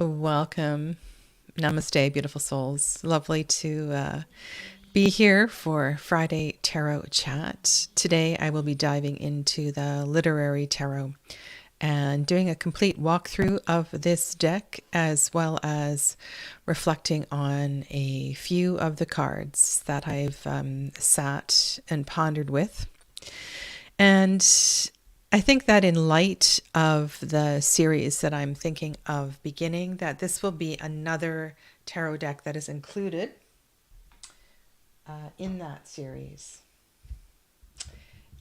Welcome. Namaste, beautiful souls. Lovely to be here for Friday Tarot Chat. Today I will be diving into the literary tarot and doing a complete walkthrough of this deck, as well as reflecting on a few of the cards that I've sat and pondered with. And I think that in light of the series that I'm thinking of beginning, that this will be another tarot deck that is included in that series.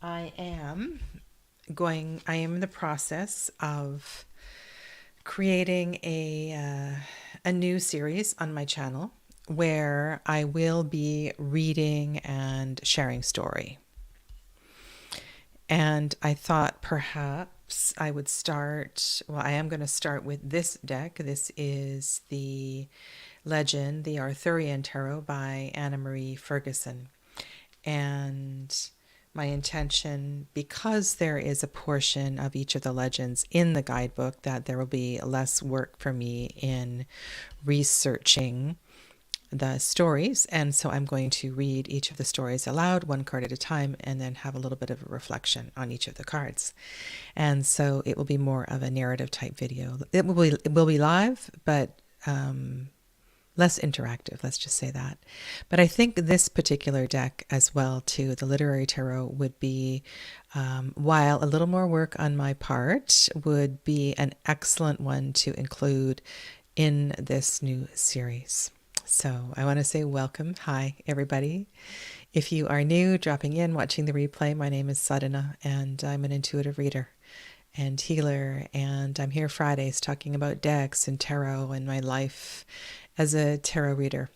I am in the process of creating a new series on my channel where I will be reading and sharing story. And I thought perhaps I would start, I am going to start with this deck. This is the Legend, the Arthurian Tarot by Anna Marie Ferguson. And my intention, because there is a portion of each of the legends in the guidebook, that there will be less work for me in researching the stories, and so I'm going to read each of the stories aloud, one card at a time, and then have a little bit of a reflection on each of the cards. And so it will be more of a narrative type video. It will be live, but less interactive, let's just say that. But I think this particular deck as well, too, the Literary Tarot, would be, while a little more work on my part, would be an excellent one to include in this new series. So I want to say welcome. Hi, everybody. If you are new, dropping in, watching the replay, my name is Sadhana, and I'm an intuitive reader and healer. And I'm here Fridays talking about decks and tarot and my life as a tarot reader.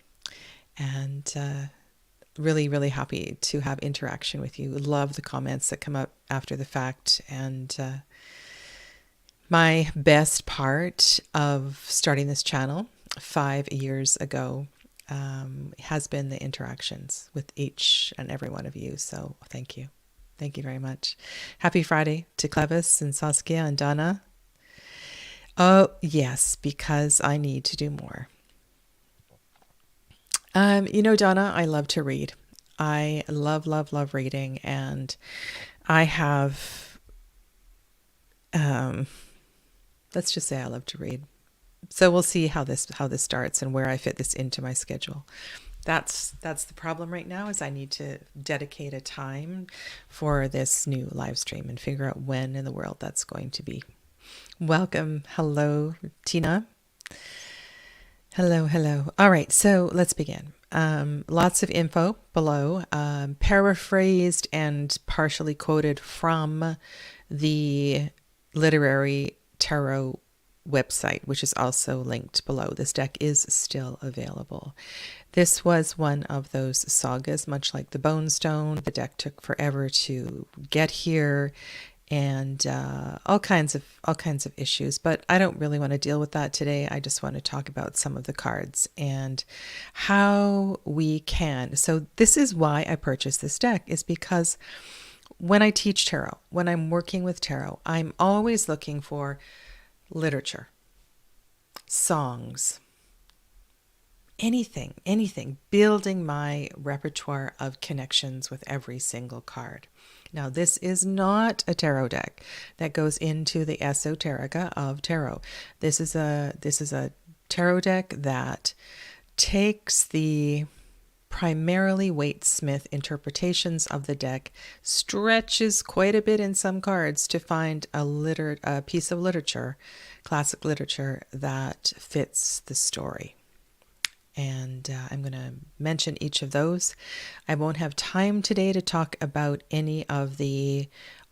And really, really happy to have interaction with you. Love the comments that come up after the fact. And my best part of starting this channel 5 years ago has been the interactions with each and every one of you. So thank you. Thank you very much. Happy Friday to Clevis and Saskia and Donna. Oh, yes, because I need to do more. Donna, I love to read. I love, love, love reading. And I have, let's just say I love to read. So we'll see how this starts and where I fit this into my schedule. That's the problem right now, is I need to dedicate a time for this new live stream and figure out when in the world that's going to be. Welcome. Hello, Tina. Hello, hello. All right, so let's begin. Lots of info below, paraphrased and partially quoted from the Literary Tarot website, which is also linked below. This deck is still available. This was one of those sagas, much like the Bone Stone. The deck took forever to get here, and all kinds of issues. But I don't really want to deal with that today. I just want to talk about some of the cards and how we can. So this is why I purchased this deck, is because when I teach tarot, when I'm working with tarot, I'm always looking for literature, songs, anything, building my repertoire of connections with every single card. Now, this is not a tarot deck that goes into the esoterica of tarot. This is a tarot deck that takes the primarily Waite Smith interpretations of the deck, stretches quite a bit in some cards to find a piece of literature, classic literature, that fits the story. And I'm going to mention each of those. I won't have time today to talk about any of the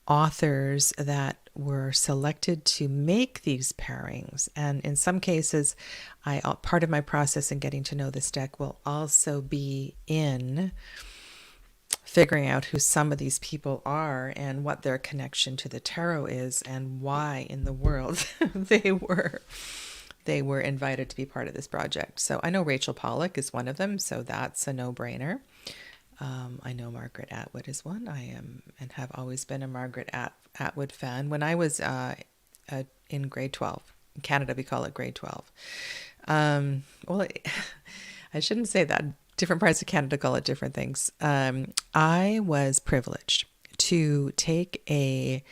authors that were selected to make these pairings. And in some cases, part of my process in getting to know this deck will also be in figuring out who some of these people are and what their connection to the tarot is and why in the world they were invited to be part of this project. So I know Rachel Pollack is one of them, so that's a no-brainer. I know Margaret Atwood is one. I am and have always been a Margaret Atwood fan. When I was in grade 12, In Canada, we call it grade 12. Well, I shouldn't say that. Different parts of Canada call it different things. I was privileged to take a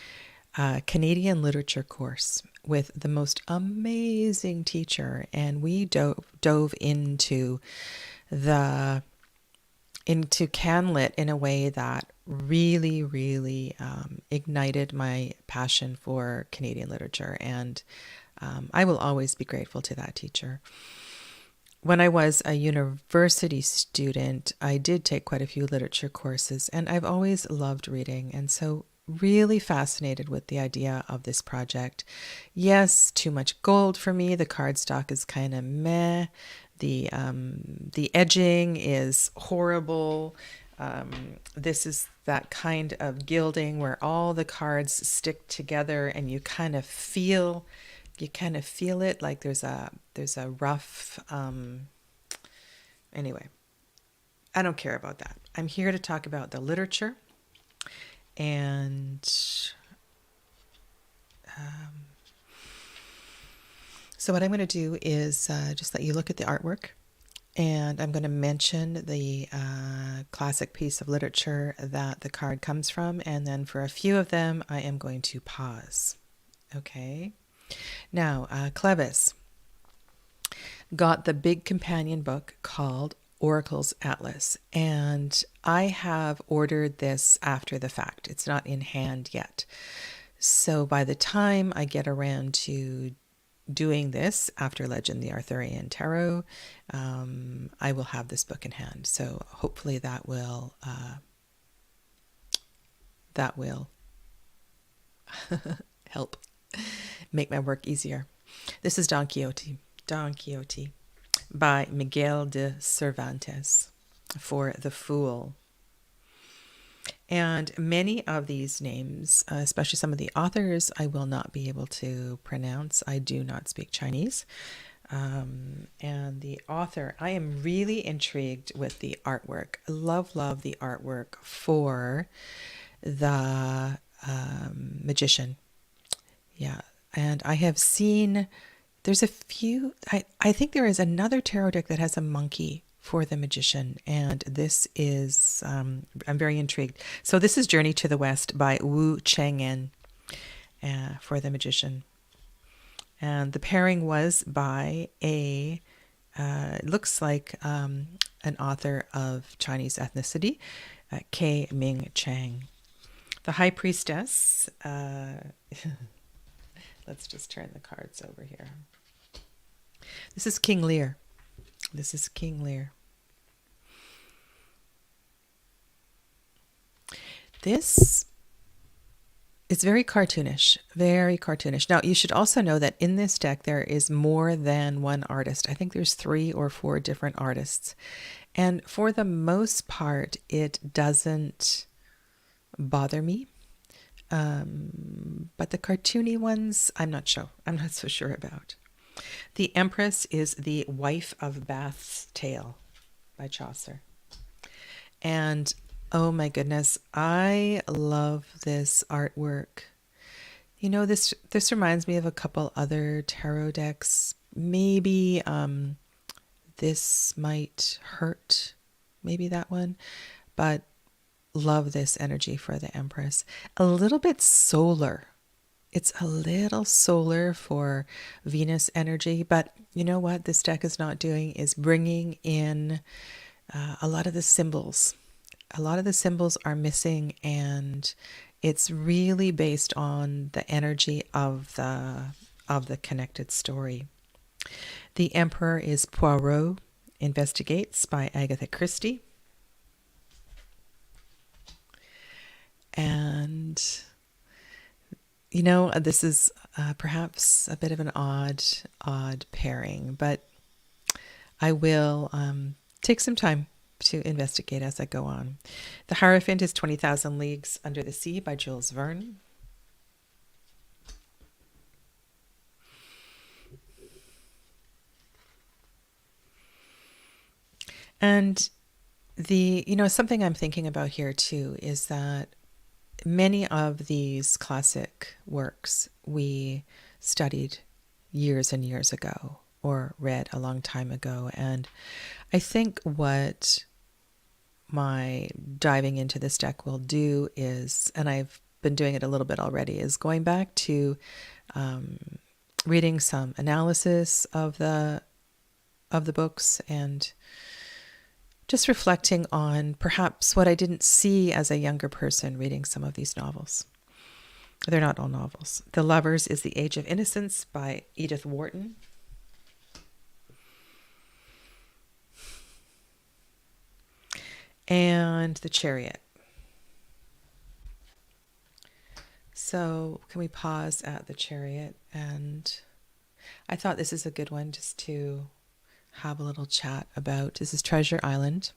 Canadian literature course with the most amazing teacher, and we dove into CanLit in a way that really, really ignited my passion for Canadian literature, and I will always be grateful to that teacher. When I was a university student, I did take quite a few literature courses, and I've always loved reading, and so really fascinated with the idea of this project. Yes, too much gold for me. The cardstock is kind of meh. The edging is horrible. This is that kind of gilding where all the cards stick together, and you kind of feel it like there's a rough. Anyway, I don't care about that. I'm here to talk about the literature, and so what I'm going to do is just let you look at the artwork, and I'm going to mention the classic piece of literature that the card comes from, and then for a few of them, I am going to pause. Okay. Now, Clevis got the big companion book called Oracle's Atlas, and I have ordered this after the fact. It's not in hand yet. So by the time I get around to doing this after Legend, the Arthurian Tarot, I will have this book in hand. So hopefully that will help make my work easier. This is Don Quixote by Miguel de Cervantes for The Fool. And many of these names, especially some of the authors, I will not be able to pronounce. I do not speak Chinese. And the author, I am really intrigued with the artwork. I love the artwork for the Magician. Yeah. And I have seen, there's a few, I think there is another tarot deck that has a monkey for the Magician, and this is, I'm very intrigued. So this is Journey to the West by Wu Cheng'en for the Magician. And the pairing was by it looks like an author of Chinese ethnicity, K. Ming Chang. The High Priestess, let's just turn the cards over here. This is King Lear. This is very cartoonish. Now, you should also know that in this deck, there is more than one artist. I think there's 3 or 4 different artists. And for the most part, it doesn't bother me. But the cartoony ones, I'm not so sure about. The Empress is the Wife of Bath's Tale by Chaucer. And oh my goodness, I love this artwork. You know, this reminds me of a couple other tarot decks. Maybe This Might Hurt, maybe that one. But love this energy for the Empress. A little bit solar. It's a little solar for Venus energy, but you know what this deck is not doing is bringing in a lot of the symbols. A lot of the symbols are missing, and it's really based on the energy of the connected story. The Emperor is Poirot Investigates by Agatha Christie. And you know, this is perhaps a bit of an odd pairing, but I will take some time to investigate as I go on. The Hierophant is 20,000 Leagues Under the Sea by Jules Verne. And something I'm thinking about here too is that many of these classic works we studied years and years ago or read a long time ago. And I think what my diving into this deck will do is, and I've been doing it a little bit already, is going back to reading some analysis of the books and just reflecting on perhaps what I didn't see as a younger person reading some of these novels. They're not all novels. The Lovers is the Age of Innocence by Edith Wharton. And The Chariot. So can we pause at The Chariot? And I thought this is a good one just to have a little chat about. This is Treasure Island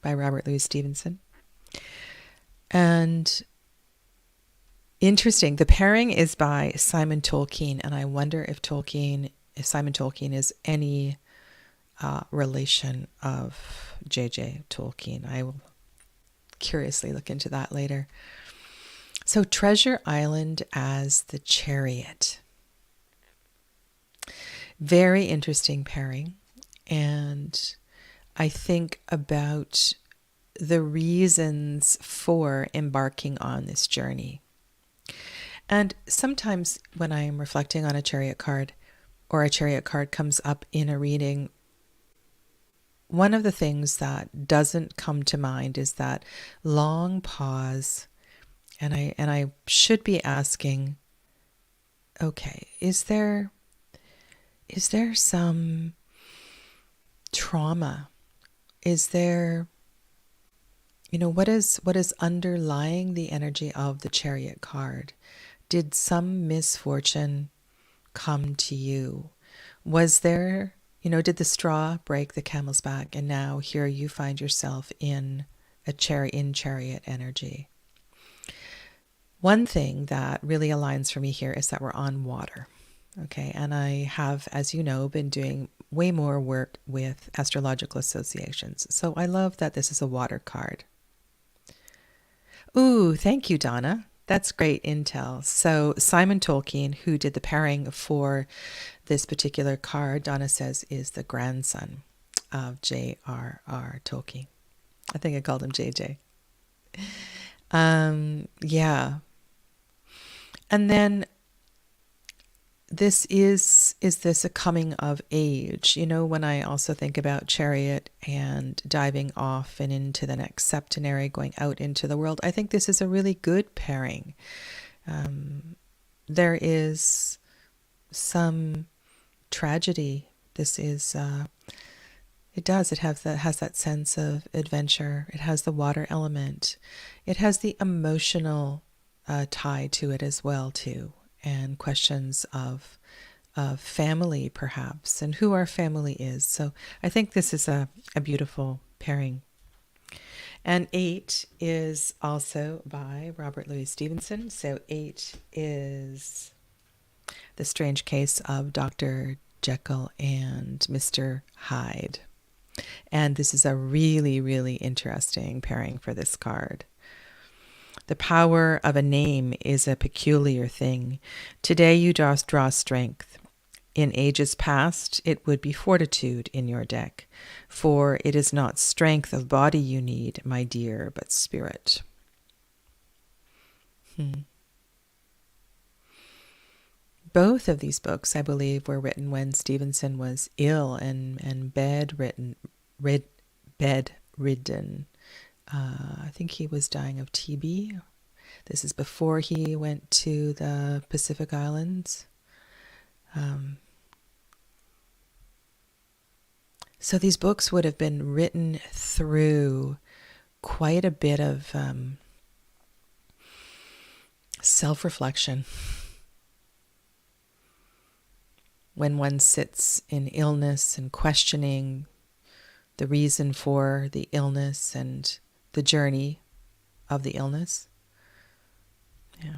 by Robert Louis Stevenson. And interesting, the pairing is by Simon Tolkien, and I wonder if Simon Tolkien is any relation of J.J. Tolkien. I will curiously look into that later. So Treasure Island as the Chariot. Very interesting pairing. And I think about the reasons for embarking on this journey. And sometimes when I'm reflecting on a chariot card, or a chariot card comes up in a reading, one of the things that doesn't come to mind is that long pause, and I should be asking, okay, is there some trauma? Is there, what is underlying the energy of the Chariot card? Did some misfortune come to you? Was there, did the straw break the camel's back, and now here you find yourself in chariot energy? One thing that really aligns for me here is that we're on water. Okay, and I have, as you know, been doing way more work with astrological associations. So I love that this is a water card. Ooh, thank you, Donna. That's great intel. So Simon Tolkien, who did the pairing for this particular card, Donna says, is the grandson of J.R.R. Tolkien. I think I called him JJ. Yeah. And then is this a coming of age? When I also think about Chariot and diving off and into the next septenary, going out into the world, I think this is a really good pairing. There is some tragedy. This is, it has that sense of adventure. It has the water element. It has the emotional tie to it as well, too. And questions of family, perhaps, and who our family is. So I think this is a beautiful pairing. And 8 is also by Robert Louis Stevenson. So 8 is The Strange Case of Dr. Jekyll and Mr. Hyde. And this is a really, really interesting pairing for this card. The power of a name is a peculiar thing. Today you just draw strength. In ages past, it would be fortitude in your deck, for it is not strength of body you need, my dear, but spirit. Both of these books, I believe, were written when Stevenson was ill and bedridden. I think he was dying of TB. This is before he went to the Pacific Islands. So these books would have been written through quite a bit of self-reflection. When one sits in illness and questioning the reason for the illness and the journey of the illness. Yeah.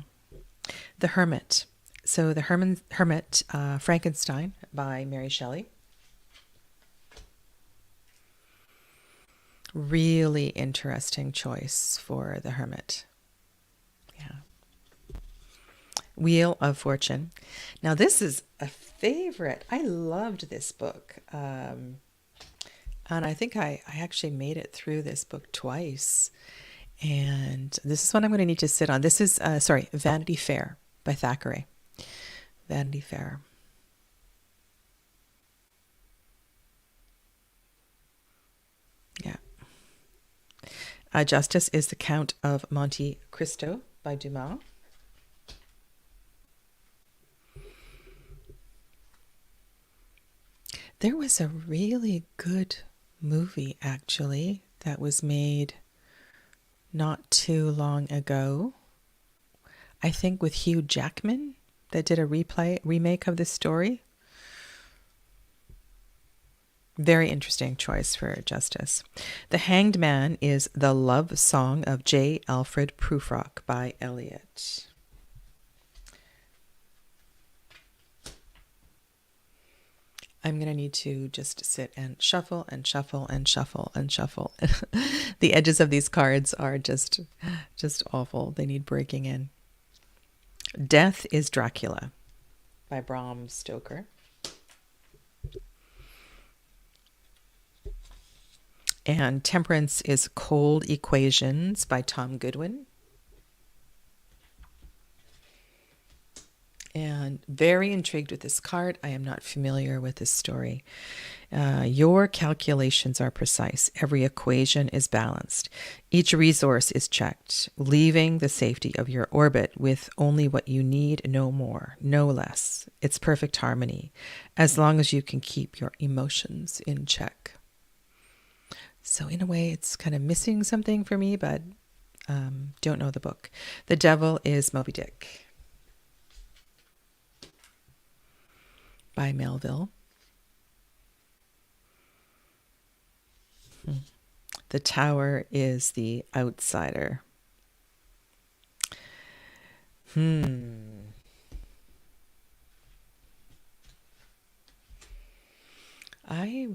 The Hermit. So The Hermit, Frankenstein by Mary Shelley. Really interesting choice for The Hermit. Yeah. Wheel of Fortune. Now, this is a favorite. I loved this book. And I think I actually made it through this book twice. And this is what I'm going to need to sit on. This is, Vanity Fair by Thackeray. Vanity Fair. Yeah. Justice is the Count of Monte Cristo by Dumas. There was a really good movie, actually, that was made not too long ago. I think with Hugh Jackman, that did a remake of this story. Very interesting choice for Justice. The Hanged Man is The Love Song of J. Alfred Prufrock by Eliot. I'm going to need to just sit and shuffle and shuffle and shuffle and shuffle. The edges of these cards are just awful. They need breaking in. Death is Dracula by Bram Stoker. And Temperance is Cold Equations by Tom Goodwin. And very intrigued with this card. I am not familiar with this story. Your calculations are precise. Every equation is balanced. Each resource is checked, leaving the safety of your orbit with only what you need, no more, no less. It's perfect harmony, as long as you can keep your emotions in check. So in a way, it's kind of missing something for me, but don't know the book. The Devil is Moby Dick by Melville. The Tower is The Outsider. I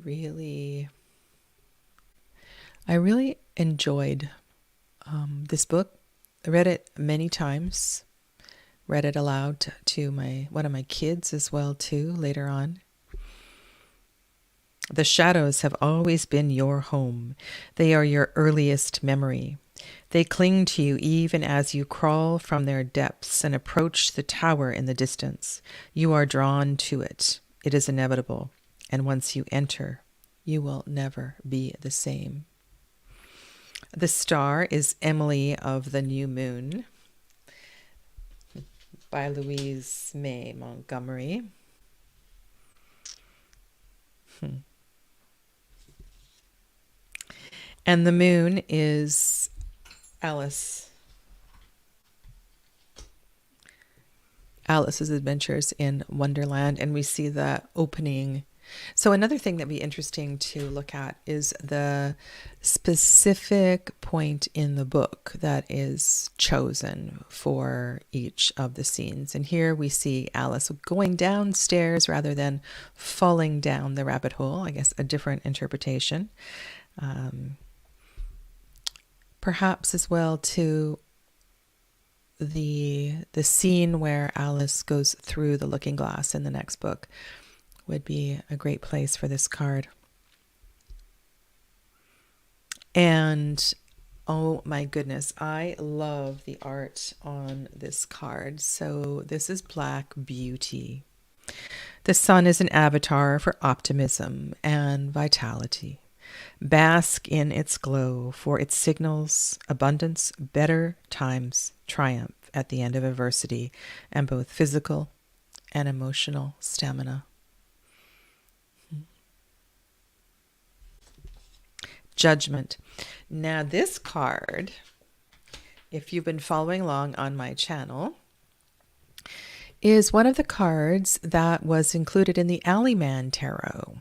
really enjoyed this book. I read it many times. Read it aloud to one of my kids as well too later on. The shadows have always been your home. They are your earliest memory. They cling to you even as you crawl from their depths and approach the tower in the distance. You are drawn to it. It is inevitable. And once you enter, you will never be the same. The Star is Emily of the New Moon by Louise May Montgomery. And the Moon is Alice's Adventures in Wonderland, and we see the opening. So another thing that'd be interesting to look at is the specific point in the book that is chosen for each of the scenes. And here we see Alice going downstairs rather than falling down the rabbit hole. I guess a different interpretation. Perhaps as well to the scene where Alice goes through the looking glass in the next book would be a great place for this card. And oh my goodness, I love the art on this card. So this is Black Beauty. The sun is an avatar for optimism and vitality. Bask in its glow, for it signals abundance, better times, triumph at the end of adversity, and both physical and emotional stamina. Judgment. Now this card, if you've been following along on my channel, is one of the cards that was included in the Alleyman Tarot.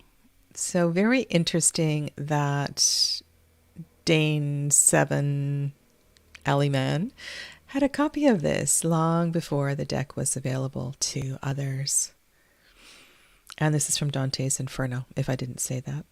So very interesting that Dane 7 Alleyman had a copy of this long before the deck was available to others. And this is from Dante's Inferno, if I didn't say that.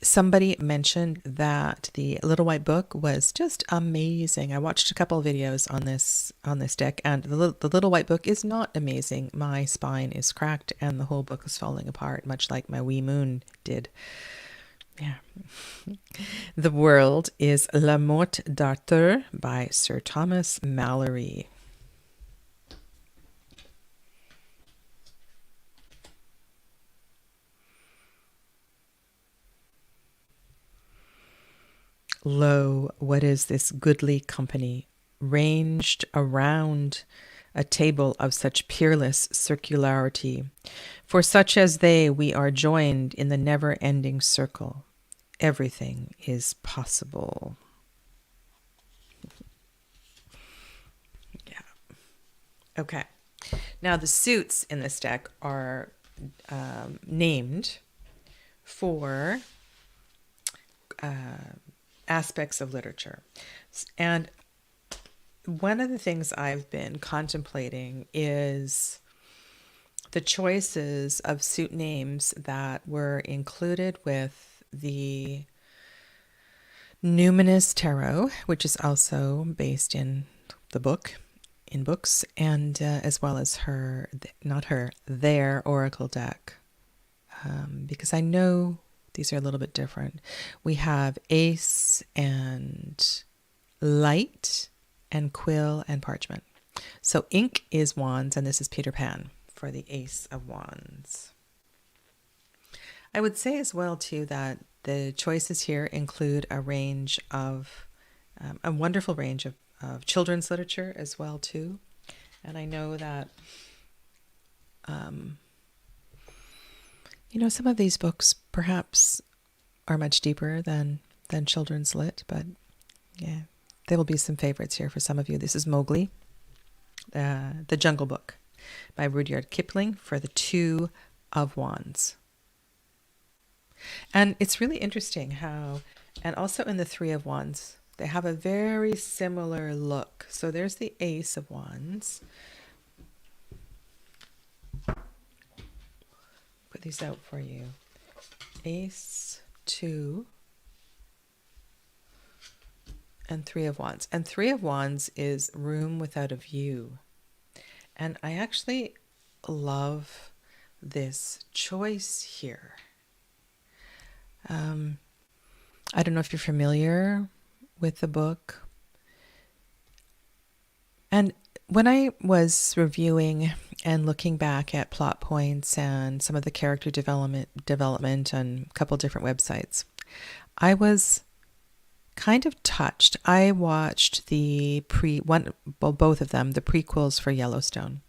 Somebody mentioned that the Little White Book was just amazing. I watched a couple of videos on this deck, and the Little White Book is not amazing. My spine is cracked, and the whole book is falling apart, much like my wee moon did. Yeah. The World is La Morte d'Arthur by Sir Thomas Malory. Lo, what is this goodly company, ranged around a table of such peerless circularity? For such as they, we are joined in the never-ending circle. Everything is possible. Yeah. Okay. Now, the suits in this deck are named for aspects of literature. And one of the things I've been contemplating is the choices of suit names that were included with the Numinous Tarot, which is also based in the book, in books, and as well as their Oracle deck. Because I know these are a little bit different. We have Ace and Light and Quill and Parchment. So Ink is Wands, and this is Peter Pan for the Ace of Wands. I would say as well, too, that the choices here include a wonderful range of children's literature as well, too. And I know that some of these books perhaps are much deeper than children's lit, but yeah, there will be some favorites here for some of you. This is Mowgli, The Jungle Book by Rudyard Kipling for the Two of Wands. And it's really interesting how, and also in the Three of Wands, they have a very similar look. So there's the Ace of Wands. Put these out for you. Ace, 2, and Three of Wands. And Three of Wands is Room Without a View. And I actually love this choice here. I don't know if you're familiar with the book. And when I was reviewing and looking back at plot points and some of the character development on a couple different websites, I was kind of touched. I watched both of them, the prequels for Yellowstone.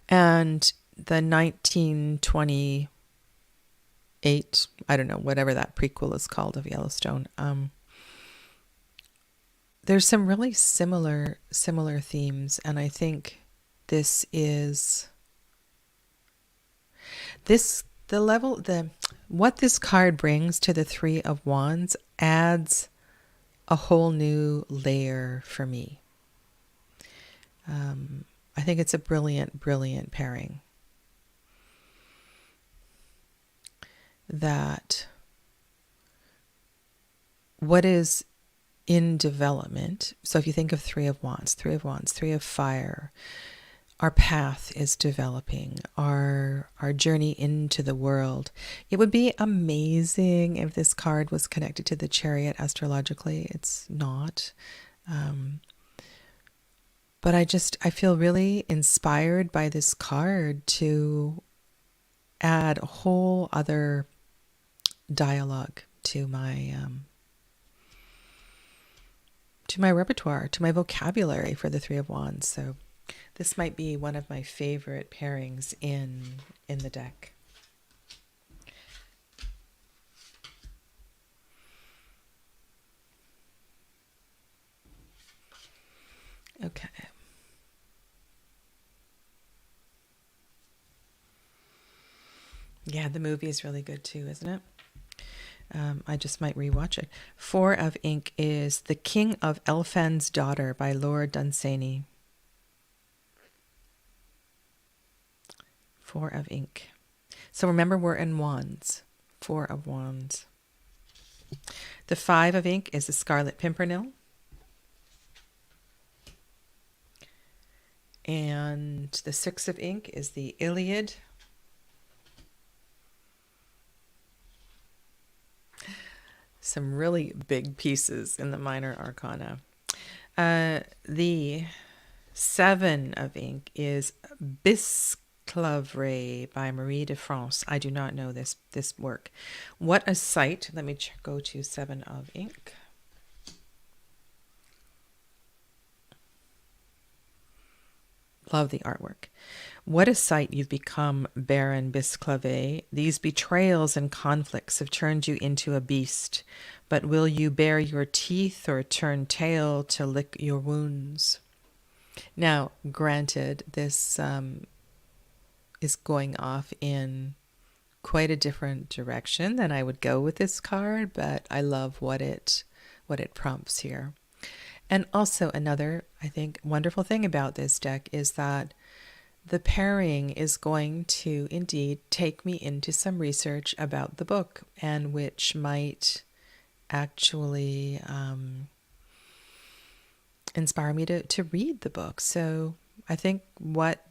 And the 1928, I don't know, whatever that prequel is called of Yellowstone, there's some really similar themes, and I think what this card brings to the Three of Wands adds a whole new layer for me. I think it's a brilliant pairing. That what is in development, so if you think of Three of Wands, Three of Fire, our path is developing, our journey into the world. It would be amazing if this card was connected to the Chariot astrologically. It's not. But I feel really inspired by this card to add a whole other dialogue to my repertoire, to my vocabulary for the Three of Wands. So this might be one of my favorite pairings in the deck. Okay. Yeah, the movie is really good too, isn't it? I just might rewatch it. Four of Ink is The King of Elfan's Daughter by Laura Dunsany. Four of Ink. So remember, we're in Wands, 4 of Wands. The 5 of ink is the Scarlet Pimpernel. And the 6 of ink is the Iliad. Some really big pieces in the minor arcana. The 7 of ink is Bisclavre by Marie de France. I do not know this work. What a sight. Let me go to 7 of ink. Love the artwork. What a sight you've become, Baron Bisclave. These betrayals and conflicts have turned you into a beast. But will you bare your teeth or turn tail to lick your wounds? Now, granted, this is going off in quite a different direction than I would go with this card, but I love what it prompts here. And also another, I think, wonderful thing about this deck is that the pairing is going to indeed take me into some research about the book, and which might actually inspire me to read the book. So I think what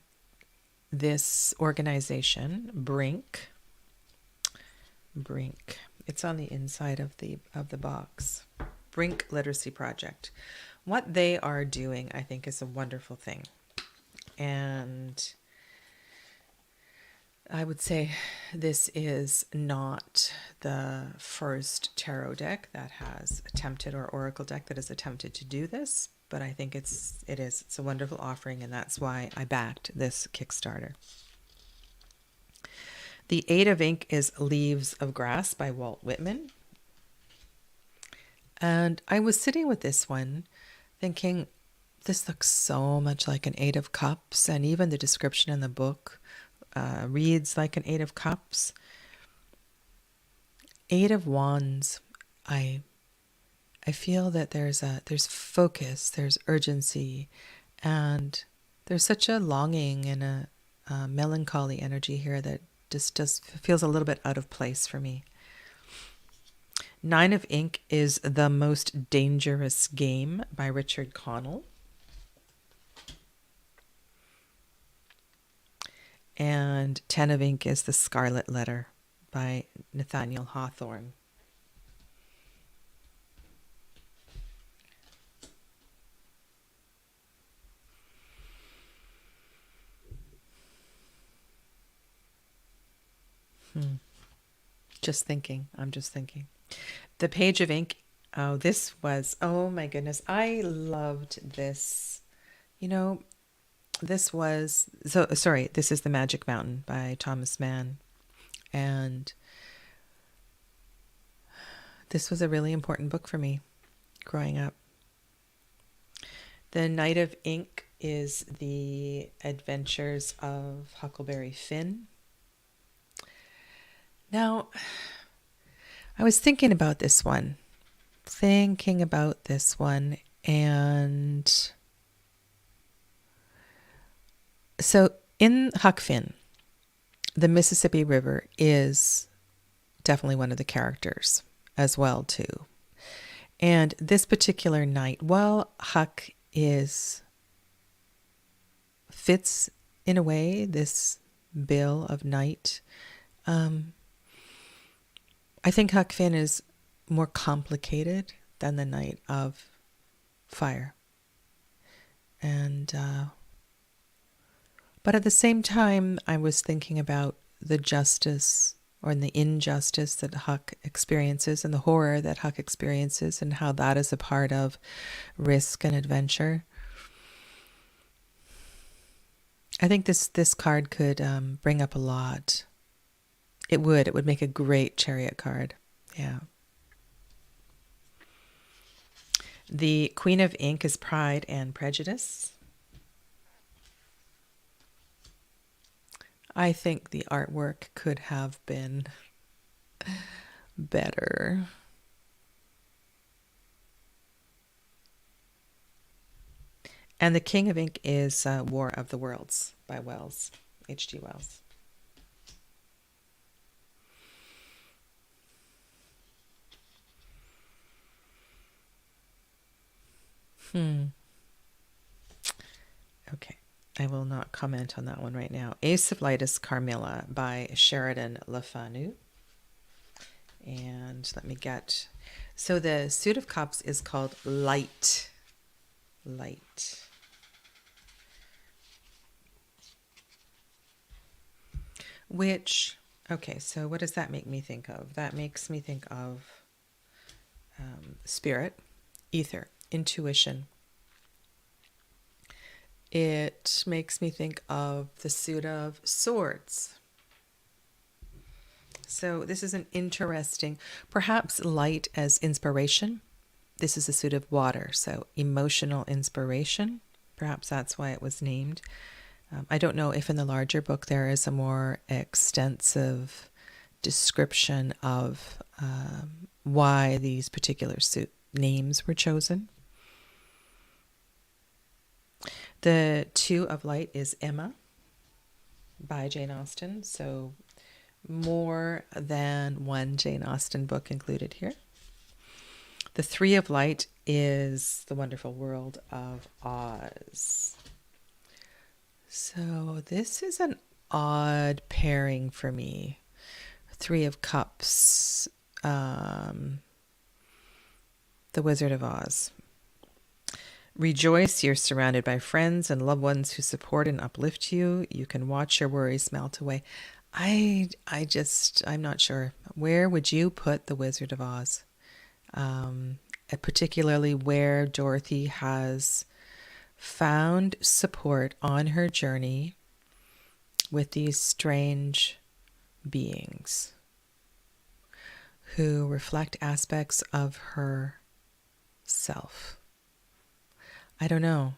this organization, Brink, it's on the inside of the box, Brink Literacy Project. What they are doing, I think, is a wonderful thing. And I would say this is not the first tarot deck that has attempted, or oracle deck that has attempted to do this, but I think it's a wonderful offering, and that's why I backed this Kickstarter. The 8 of ink is Leaves of Grass by Walt Whitman. And I was sitting with this one thinking, this looks so much like an 8 of Cups, and even the description in the book reads like an 8 of Cups. 8 of Wands, I feel that there's focus, there's urgency, and there's such a longing and a melancholy energy here that just feels a little bit out of place for me. 9 of ink is The Most Dangerous Game by Richard Connell. And 10 of ink is The Scarlet Letter by Nathaniel Hawthorne. I'm just thinking. The Page of Ink. Oh, this was, oh my goodness. I loved this. You know, this is The Magic Mountain by Thomas Mann. And this was a really important book for me growing up. The Knight of Ink is The Adventures of Huckleberry Finn. Now, I was thinking about this one, and so in Huck Finn, the Mississippi River is definitely one of the characters as well, too. And this particular knight, while Huck fits in a way this bill of knight, I think Huck Finn is more complicated than the Knight of Fire. And but at the same time, I was thinking about the justice or the injustice that Huck experiences and the horror that Huck experiences, and how that is a part of risk and adventure. I think this card could bring up a lot. It would make a great chariot card. Yeah. The Queen of Ink is Pride and Prejudice. I think the artwork could have been better. And the King of Ink is War of the Worlds by Wells, H.G. Wells. Okay. I will not comment on that one right now. Ace of Light is Carmilla by Sheridan Le Fanu. And let me get... So the Suit of Cups is called Light. Light. Which, okay, so what does that make me think of? That makes me think of spirit, ether, intuition. It makes me think of the Suit of Swords. So this is an interesting, perhaps light as inspiration. This is a Suit of Water, so emotional inspiration. Perhaps that's why it was named. I don't know if in the larger book there is a more extensive description of why these particular suit names were chosen. The Two of Light is Emma by Jane Austen, so more than one Jane Austen book included here. The Three of Light is The Wonderful World of Oz. So this is an odd pairing for me. Three of Cups, The Wizard of Oz. Rejoice, you're surrounded by friends and loved ones who support and uplift you. You can watch your worries melt away. I'm not sure. Where would you put the Wizard of Oz? Particularly where Dorothy has found support on her journey with these strange beings who reflect aspects of her self. I don't know.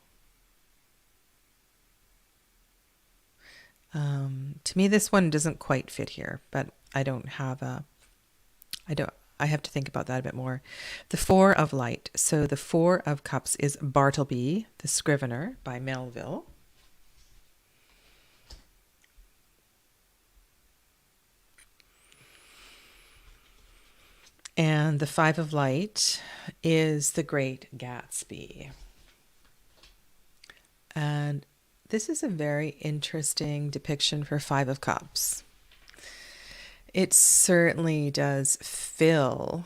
To me, this one doesn't quite fit here, but I have to think about that a bit more. The Four of Light. So the Four of Cups is Bartleby, the Scrivener by Melville. And the Five of Light is The Great Gatsby. And this is a very interesting depiction for Five of Cups. It certainly does fill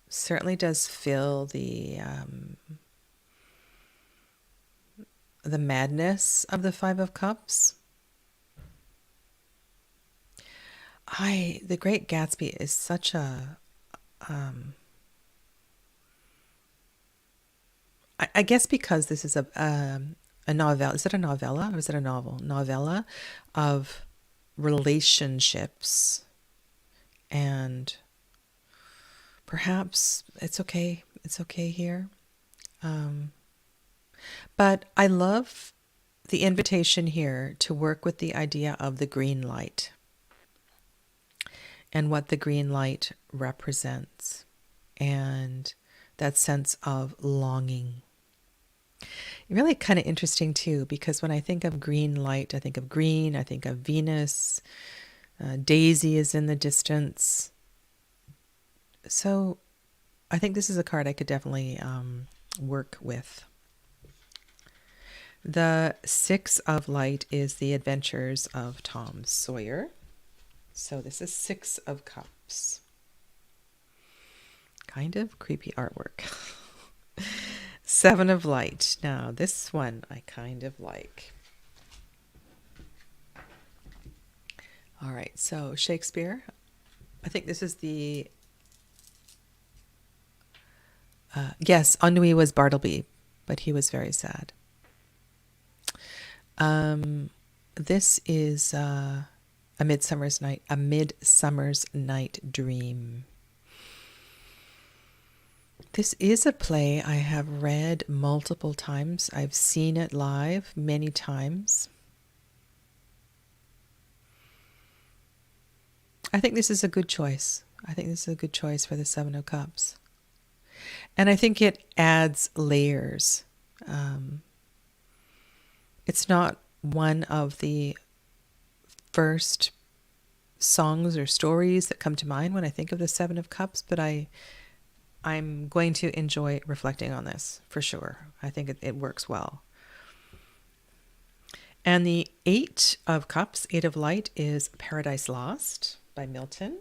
the madness of the Five of Cups. The Great Gatsby is such a I guess because this is a novella. Is it a novella or is it a novel? Novella of relationships, and perhaps it's okay here. But I love the invitation here to work with the idea of the green light and what the green light represents, and that sense of longing. Really kind of interesting too, because when I think of green light, I think of green, I think of Venus, Daisy is in the distance. So I think this is a card I could definitely work with. The Six of Light is The Adventures of Tom Sawyer. So this is Six of Cups. Kind of creepy artwork. Seven of Light. Now, this one I kind of like. All right, so Shakespeare. I think this is the... yes, Ennui was Bartleby, but he was very sad. This is A Midsummer's Night Dream. This is a play I have read multiple times. I've seen it live many times. I think this is a good choice. I think this is a good choice for the Seven of Cups. And I think it adds layers. It's not one of the first songs or stories that come to mind when I think of the Seven of Cups, but I I'm going to enjoy reflecting on this for sure. I think it works well. And the Eight of Cups, Eight of Light, is Paradise Lost by Milton.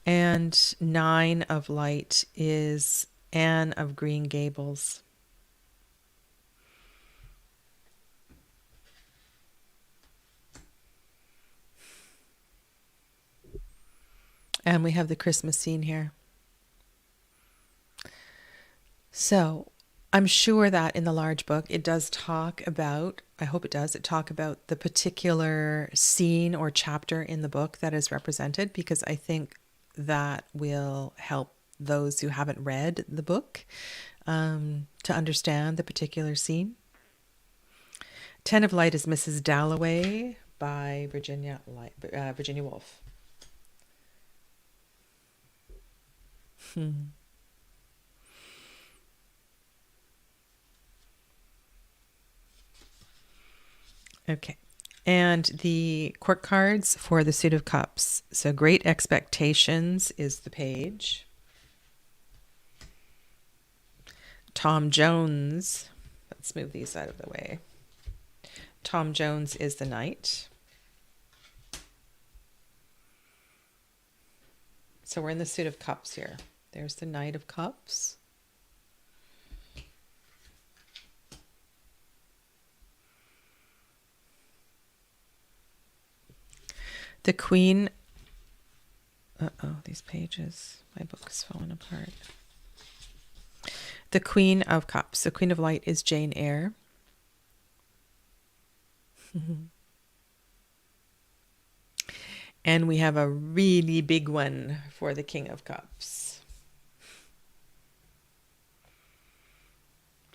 And Nine of Light is Anne of Green Gables. And we have the Christmas scene here. So I'm sure that in the large book, it does talk about, I hope it does, it talk about the particular scene or chapter in the book that is represented, because I think that will help those who haven't read the book to understand the particular scene. Ten of Light is Mrs. Dalloway by Virginia Woolf. Okay. And the court cards for the Suit of Cups. So Great Expectations is the page. Tom Jones. Let's move these out of the way. Tom Jones is the Knight. So we're in the Suit of Cups here. There's the Knight of Cups. The Queen. Uh-oh, these pages. My book is falling apart. The Queen of Cups. The Queen of Light is Jane Eyre. And we have a really big one for the King of Cups.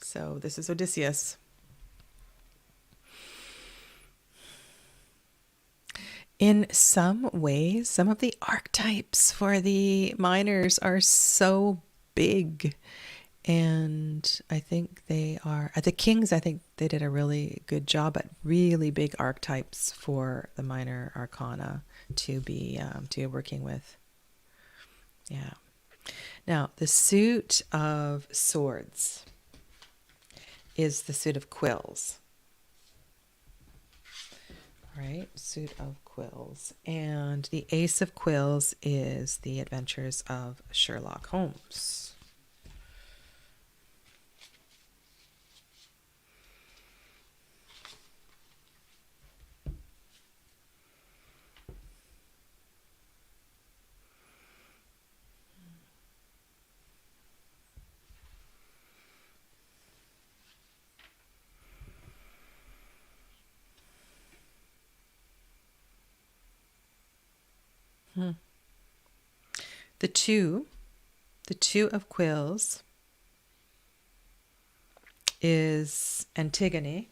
So this is Odysseus. In some ways, some of the archetypes for the minors are so big. And I think they are, at the Kings, I think they did a really good job at really big archetypes for the minor arcana to be working with. Yeah. Now, the Suit of Swords is the Suit of Quills. All right, Suit of Quills. And the Ace of Quills is the Adventures of Sherlock Holmes. The two of Quills is Antigone.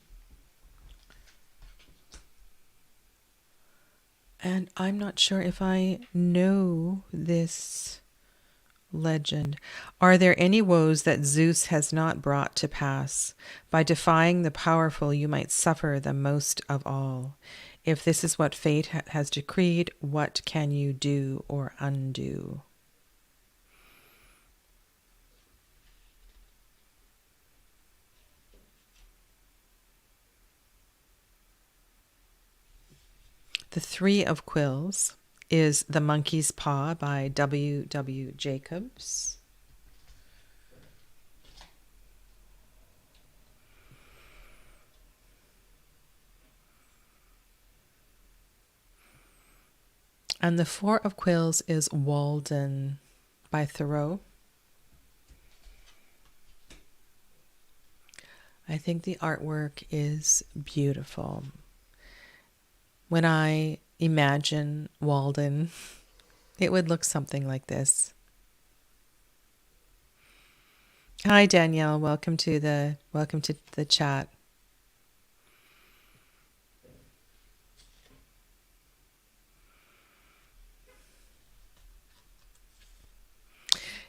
And I'm not sure if I know this legend. Are there any woes that Zeus has not brought to pass? By defying the powerful, you might suffer the most of all. If this is what fate has decreed, what can you do or undo? The Three of Quills is The Monkey's Paw by W. W. Jacobs. And the Four of Quills is Walden by Thoreau. I think the artwork is beautiful. When I imagine Walden, it would look something like this. Hi Danielle, welcome to the chat.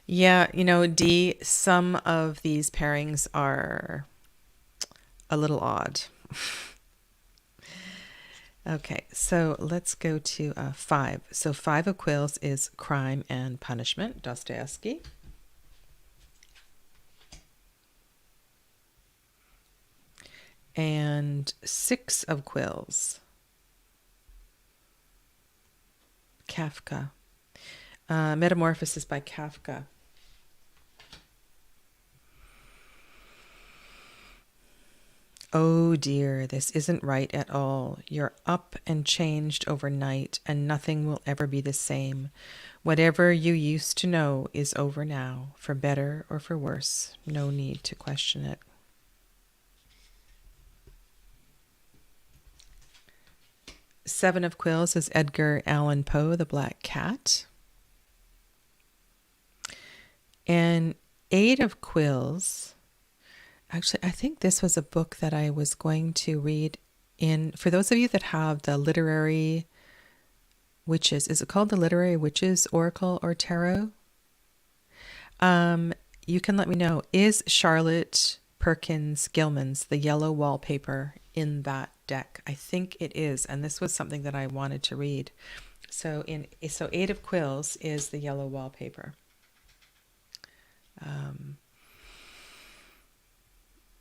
Yeah, Dee, some of these pairings are a little odd. Okay, so let's go to 5. So 5 of Quills is crime and punishment, Dostoevsky. And 6 of Quills, Kafka. Metamorphosis by Kafka. Oh dear, this isn't right at all. You're up and changed overnight, and nothing will ever be the same. Whatever you used to know is over now, for better or for worse. No need to question it. Seven of Quills is Edgar Allan Poe, The Black Cat. And 8 of Quills, actually, I think this was a book that I was going to read for those of you that have the Literary Witches. Is it called the Literary Witches Oracle or Tarot? You can let me know. Is Charlotte Perkins Gilman's The Yellow Wallpaper in that deck? I think it is, and this was something that I wanted to read. So 8 of Quills is The Yellow Wallpaper.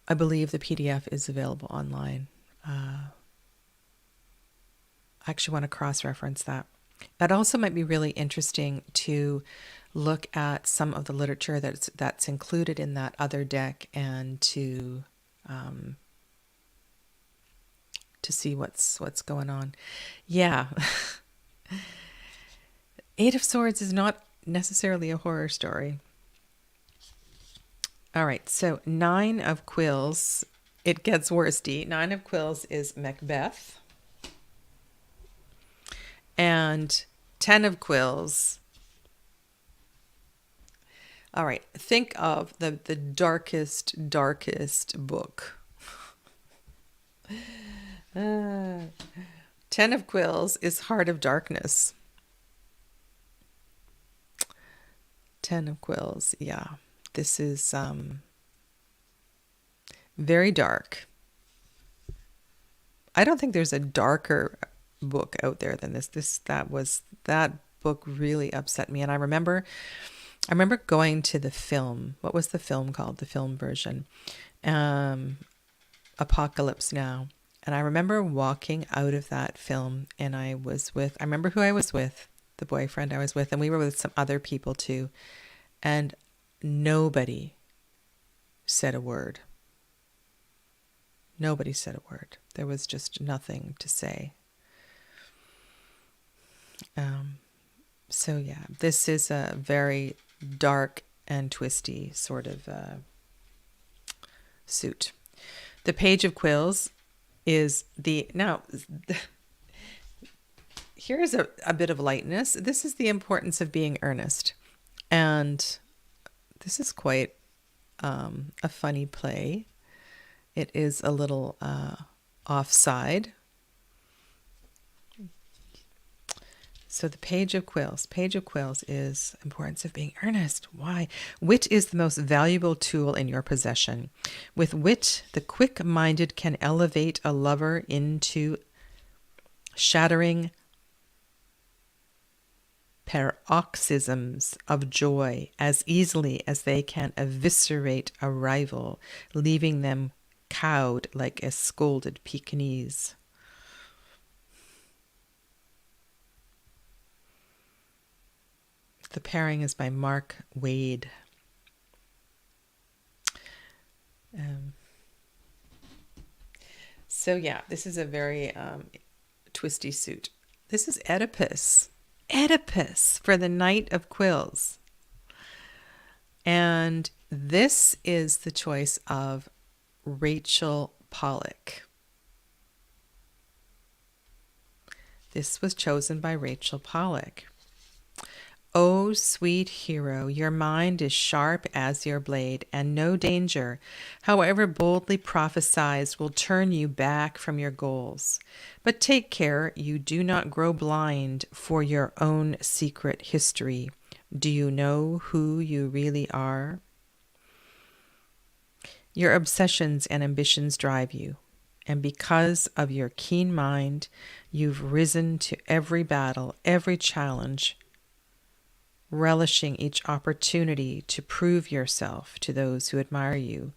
I believe the PDF is available online. I actually want to cross-reference that. That also might be really interesting to look at some of the literature that's included in that other deck, and to see what's going on. Yeah. 8 of Swords is not necessarily a horror story. All right, so 9 of Quills, it gets worsty. 9 of Quills is Macbeth. And 10 of Quills. All right, think of the darkest book. 10 of Quills is Heart of Darkness. 10 of Quills, yeah. This is very dark. I don't think there's a darker book out there than this. That book really upset me. And I remember going to the film. What was the film called? The film version. Apocalypse Now. And I remember walking out of that film, and I remember who I was with, the boyfriend I was with, and we were with some other people too. And nobody said a word. Nobody said a word. There was just nothing to say. So yeah, this is a very dark and twisty sort of suit. The Page of Quills is here's a bit of lightness. This is the importance of being earnest. And this is quite a funny play. It is a little offside. So the Page of Quills. Page of Quills is importance of being earnest. Why? Wit is the most valuable tool in your possession. With wit, the quick-minded can elevate a lover into shattering paroxysms of joy as easily as they can eviscerate a rival, leaving them cowed like a scolded Pekingese. The pairing is by Mark Wade. So yeah, this is a very twisty suit. This is Oedipus. Oedipus for the Knight of Quills. And this is the choice of Rachel Pollack. This was chosen by Rachel Pollack. O sweet hero, your mind is sharp as your blade, and no danger, however boldly prophesied, will turn you back from your goals. But take care you do not grow blind for your own secret history. Do you know who you really are? Your obsessions and ambitions drive you. And because of your keen mind, you've risen to every battle, every challenge, relishing each opportunity to prove yourself to those who admire you.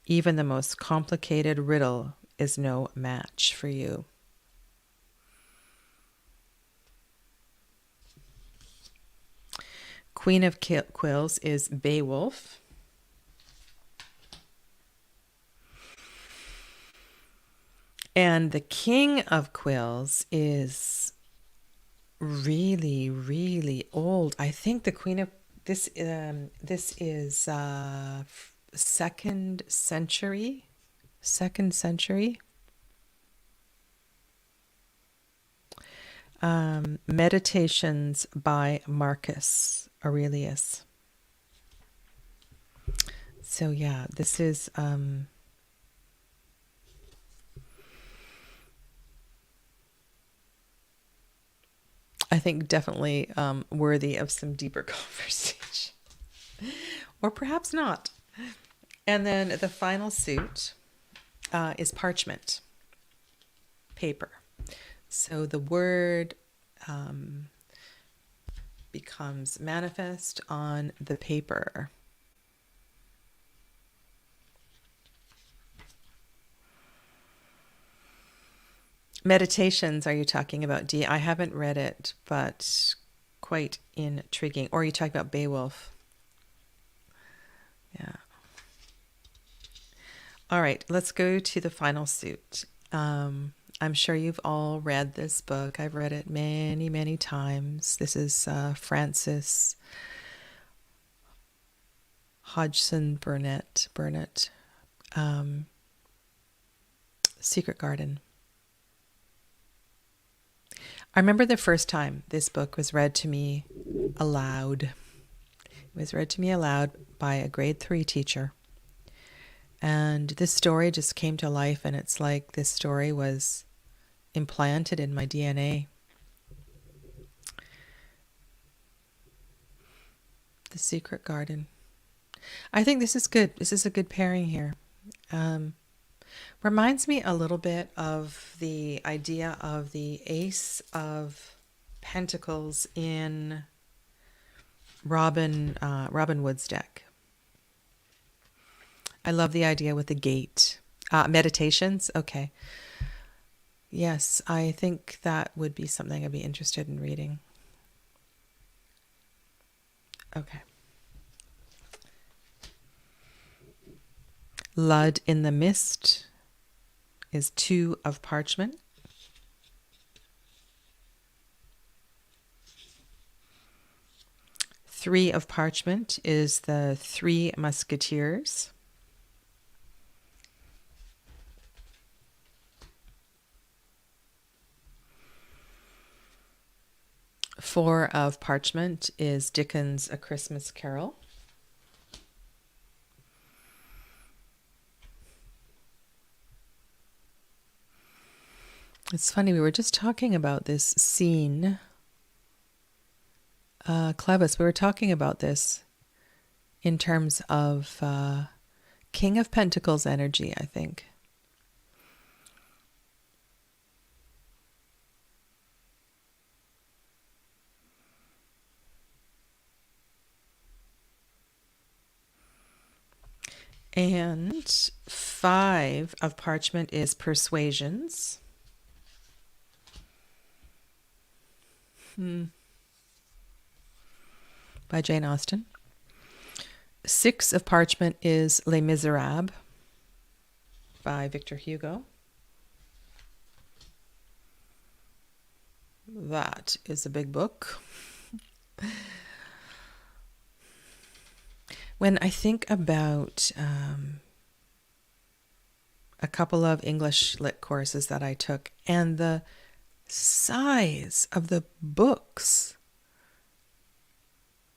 Even the most complicated riddle is no match for you. Queen of Quills is Beowulf. And the King of Quills is really, really old. I think the Queen of this is second century. Second century. Meditations by Marcus Aurelius. So yeah, this is I think definitely worthy of some deeper conversation. Or perhaps not. And then the final suit is parchment, paper. So the word becomes manifest on the paper. Meditations, are you talking about, Dee? I haven't read it, but quite intriguing. Or are you talking about Beowulf? Yeah. All right, let's go to the final suit. I'm sure you've all read this book. I've read it many, many times. This is Frances Hodgson Burnett, Secret Garden. I remember the first time this book was read to me aloud. It was read to me aloud by a grade 3 teacher. And this story just came to life, and it's like this story was implanted in my DNA. The Secret Garden. I think this is good. This is a good pairing here. Reminds me a little bit of the idea of the Ace of Pentacles in Robin Wood's deck. I love the idea with the gate. Meditations, okay. Yes, I think that would be something I'd be interested in reading. Okay. Lud in the Mist is 2 of Parchment. Three of Parchment is the 3 Musketeers. Four of Parchment is Dickens' A Christmas Carol. It's funny, we were just talking about this scene. Clevis, we were talking about this in terms of King of Pentacles energy, I think. And 5 of Parchment is Persuasions. By Jane Austen. 6 of Parchment is Les Miserables by Victor Hugo. That is a big book. When I think about a couple of English lit courses that I took and the size of the books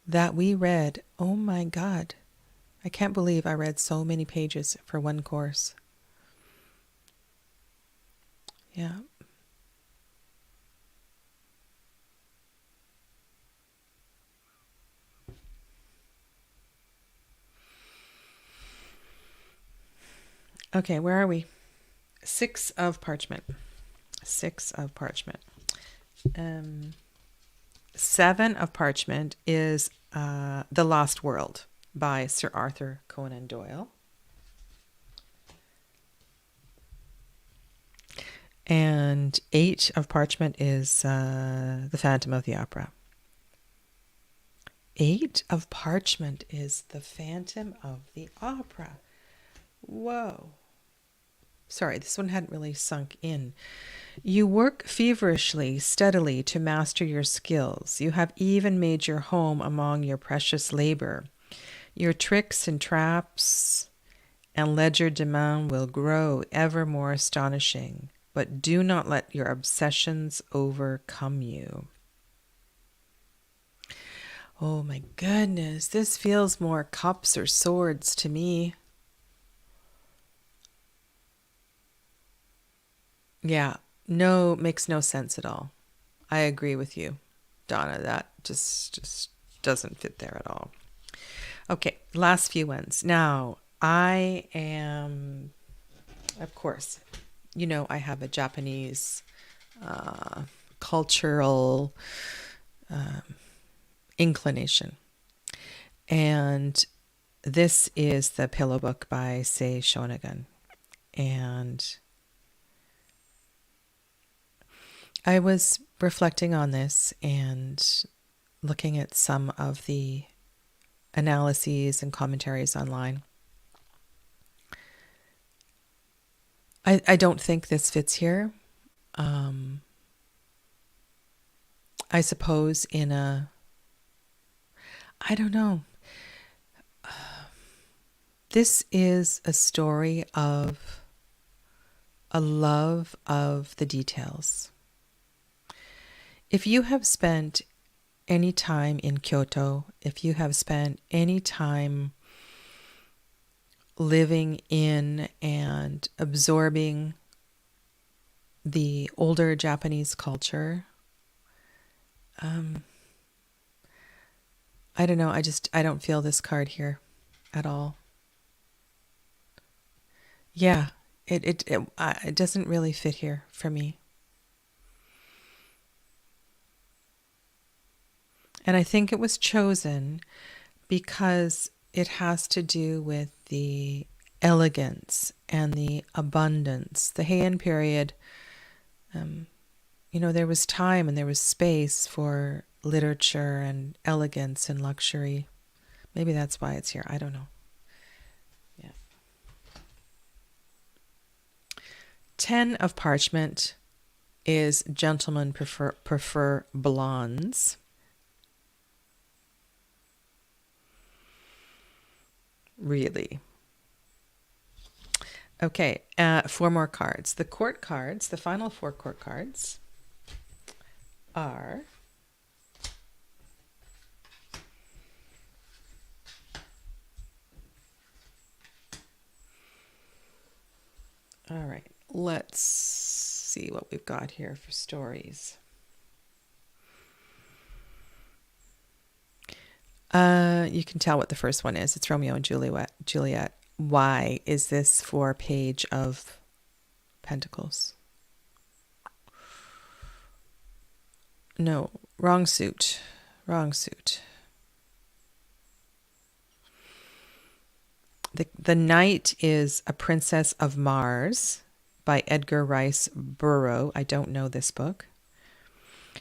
that we read, oh my God, I can't believe I read so many pages for one course. Yeah. Okay, where are we? Six of Parchment. Six of Parchment. Seven of Parchment is The Lost World by Sir Arthur Conan Doyle. And Eight of Parchment is The Phantom of the Opera. Eight of Parchment is The Phantom of the Opera. Whoa. Sorry, this one hadn't really sunk in. You work feverishly, steadily to master your skills. You have even made your home among your precious labor. Your tricks and traps and legerdemain will grow ever more astonishing, but do not let your obsessions overcome you. Oh my goodness, this feels more cups or swords to me. Yeah, no, makes no sense at all. I agree with you, Donna. That just doesn't fit there at all. Okay, last few ones. Now, I am, of course, you know, I have a Japanese cultural inclination. And this is the Pillow Book by Sei Shonagon. And I was reflecting on this and looking at some of the analyses and commentaries online. I don't think this fits here. I suppose in a, I don't know. This is a story of a love of the details. If you have spent any time in Kyoto, if you have spent any time living in and absorbing the older Japanese culture, I don't know, I don't feel this card here at all. Yeah, it doesn't really fit here for me. And I think it was chosen because it has to do with the elegance and the abundance. The Heian period, you know, there was time and there was space for literature and elegance and luxury. Maybe that's why it's here. I don't know. Yeah. 10 of Parchment is Gentlemen prefer blondes. Really? Okay, 4 more cards. The court cards, the final 4 court cards are all right. Let's see what we've got here for stories. You can tell what the first one is. It's Romeo and Juliet. Why is this for Page of Pentacles? No, wrong suit. Wrong suit. The Knight is A Princess of Mars by Edgar Rice Burroughs. I don't know this book.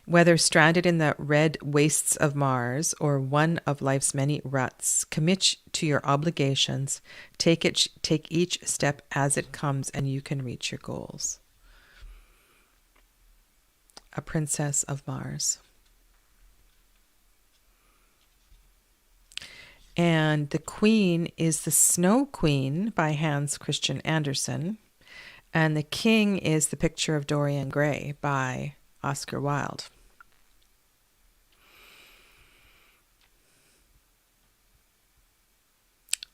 Whether stranded in the red wastes of Mars or one of life's many ruts, commit to your obligations, take each step as it comes, and you can reach your goals. A Princess of Mars. And the Queen is The Snow Queen by Hans Christian Andersen. And the King is The Picture of Dorian Gray by Oscar Wilde.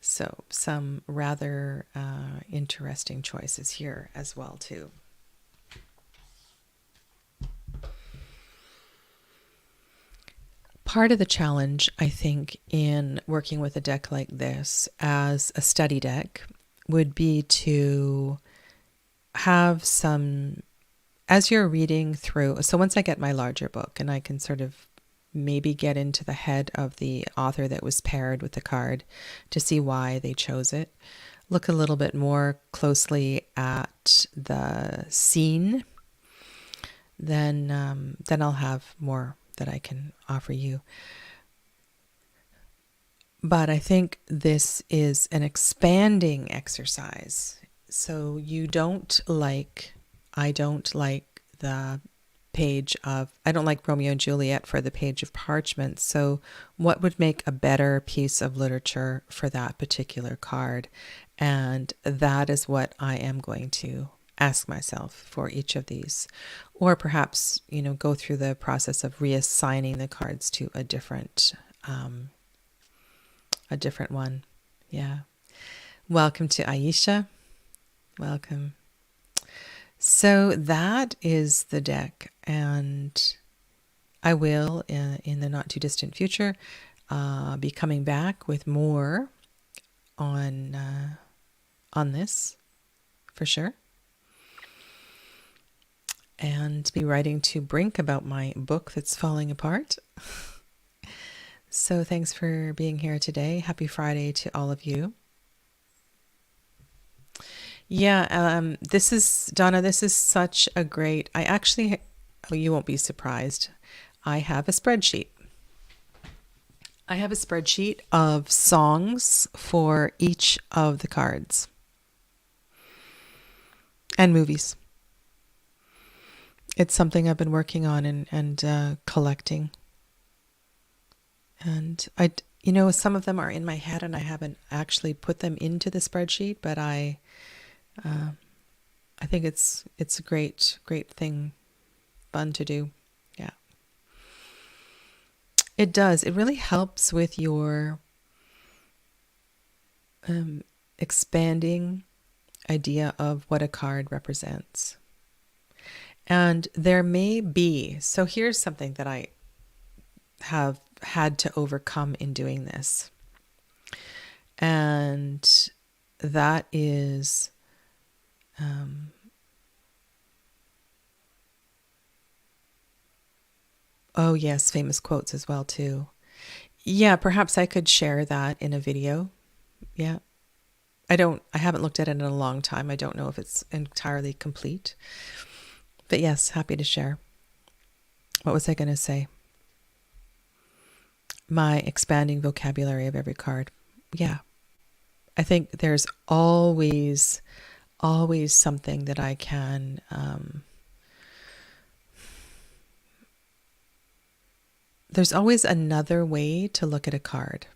So some rather interesting choices here as well too. Part of the challenge, I think, in working with a deck like this as a study deck would be to have some, as you're reading through, so once I get my larger book and I can sort of maybe get into the head of the author that was paired with the card to see why they chose it, look a little bit more closely at the scene, then I'll have more that I can offer you. But I think this is an expanding exercise. So I don't like the page of, I don't like Romeo and Juliet for the page of Parchment. So what would make a better piece of literature for that particular card? And that is what I am going to ask myself for each of these. Or perhaps, go through the process of reassigning the cards to a different one. Yeah. Welcome to Aisha. Welcome. So that is the deck, and I will, in the not too distant future, be coming back with more on this, for sure, and be writing to Brink about my book that's falling apart. So thanks for being here today. Happy Friday to all of you. Yeah, this is, Donna, this is such a great, you won't be surprised. I have a spreadsheet. I have a spreadsheet of songs for each of the cards and movies. It's something I've been working on and collecting. And some of them are in my head and I haven't actually put them into the spreadsheet, but I think it's a great thing, fun to do. Yeah. It does. It really helps with your expanding idea of what a card represents. And there may be, so here's something that I have had to overcome in doing this. And that is oh yes, famous quotes as well too. Yeah, perhaps I could share that in a video. Yeah. I haven't looked at it in a long time. I don't know if it's entirely complete. But yes, happy to share. What was I going to say? My expanding vocabulary of every card. Yeah. I think there's always something that I can there's always another way to look at a card.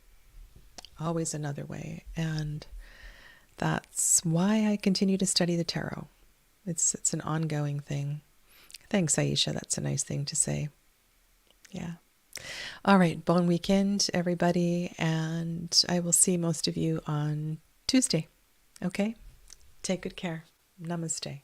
Always another way. And that's why I continue to study the tarot. It's an ongoing thing. Thanks, Aisha. That's a nice thing to say. Yeah. All right. Bon weekend, everybody. And I will see most of you on Tuesday. Okay? Take good care. Namaste.